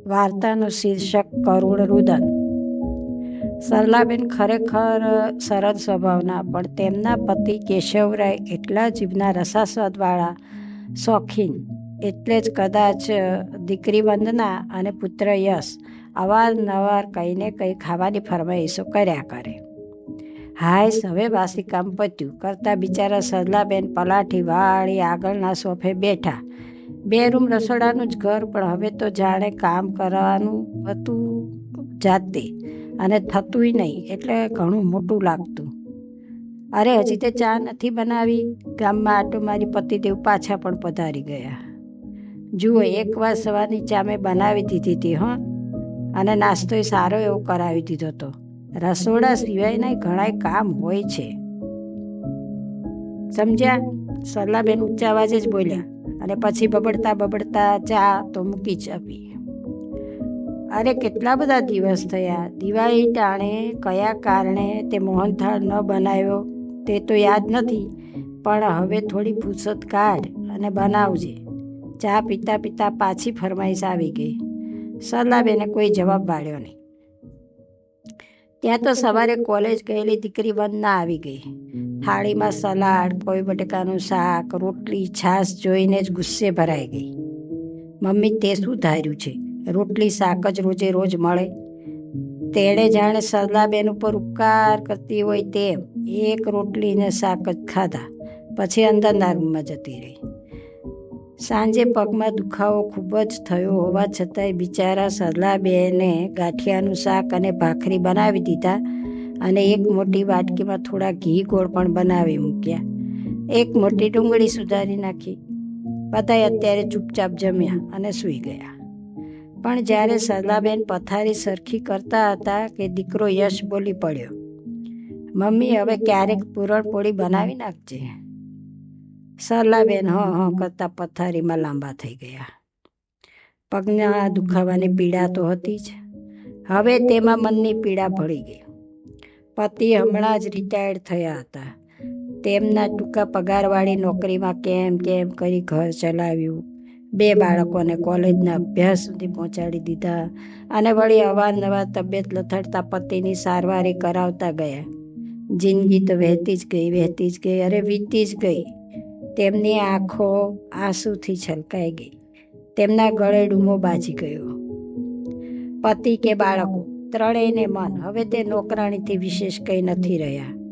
વાર્તાનું શીર્ષક કરુણ રુદન. સરલાબેન ખરેખર સરળ સ્વભાવના, પણ તેમના પતિ કેશવરાય એટલા જીભના રસાસ્વાદવાળા શોખીન, એટલે જ કદાચ દીકરી વંદના અને પુત્ર યશ અવારનવાર કંઈ ને કંઈ ખાવાની ફરમાઈશો કર્યા કરે. હાય, હવે વાસી કામ પત્યું કરતાં બિચારા સરલાબેન પલાઠી વાળી આગળના સોફે બેઠા. 2 રૂમ રસોડાનું જ ઘર, પણ હવે તો જાણે કામ કરવાનું હતું જાતે, અને થતુંય નહીં એટલે ઘણું મોટું લાગતું. અરે, હજી તે ચા નથી બનાવી? ગામમાં આટો મારી પતિદેવ પાછા પણ પધારી ગયા. જુઓ, એકવાર સવારની ચા મેં બનાવી દીધી હતી અને નાસ્તોય સારો એવો કરાવી દીધો હતો. રસોડા સિવાયના ઘણાય કામ હોય છે, સમજ્યા? સરલાબેન ઊંચા અવાજે જ બોલ્યા, અને પછી બબડતા ચા તો મૂકી જ આપી. અરે, કેટલા બધા દિવસ થયા. દિવાળી ટાણે કયા કારણે તે મોહનથાળ ન બનાવ્યો તે તો યાદ નથી, પણ હવે થોડી ફુરસત કાઢ અને બનાવજે. ચા પીતા પીતા પાછી ફરમાઈશ આવી ગઈ. સરલાબેને કોઈ જવાબ પાડ્યો નહીં. ત્યાં તો સવારે કોલેજ ગયેલી દીકરી વંદના આવી ગઈ. થાળીમાં સલાડ, કોઈ બટેકાનું શાક, રોટલી, છાશ જોઈને જ ગુસ્સે ભરાઈ ગઈ. મમ્મી, તે શું ધાર્યું છે? રોટલી શાક જ રોજે રોજ મળે? તેણે જાણે સરલાબેન ઉપર ઉપકાર કરતી હોય તેમ એક રોટલી ને શાક જ ખાધા, પછી અંદરના રૂમમાં જતી રહી. સાંજે પગમાં દુખાવો ખૂબ જ થયો હોવા છતાંય બિચારા સરલાબેને ગાંઠિયાનું શાક અને ભાખરી બનાવી દીધા, અને એક મોટી વાટકીમાં થોડા ઘી ગોળ પણ બનાવી મૂક્યા. એક મોટી ડુંગળી સુધારી નાખી. બધાય અત્યારે ચૂપચાપ જમ્યા અને સૂઈ ગયા. પણ જ્યારે સરલાબેન પથારી સરખી કરતા હતા કે દીકરો યશ બોલી પડ્યો, મમ્મી, હવે ક્યારેક પૂરણપોળી બનાવી નાખજે. સરલાબેન હં કરતા પથારીમાં લાંબા થઈ ગયા. પગના દુખાવાની પીડા તો હતી જ, હવે તેમાં મનની પીડા ભળી ગઈ. પતિ હમણાં જ રિટાયર્ડ થયા હતા. તેમના ટૂંકા પગારવાળી નોકરીમાં કેમ કરી ઘર ચલાવ્યું, 2 બાળકોને કોલેજના અભ્યાસ સુધી પહોંચાડી દીધા, અને વળી અવારનવાર તબિયત લથડતા પતિની સારવારે કરાવતા ગયા. જિંદગી તો વહેતી જ ગઈ, અરે વીતી જ ગઈ. તેમની આંખો આંસુથી છલકાઈ ગઈ. તેમના ગળે ડૂમો બાજી ગયો. પતિ કે બાળકો ત્રણેયને મન હવે તે નોકરાણીથી વિશેષ કંઈ નથી રહ્યા.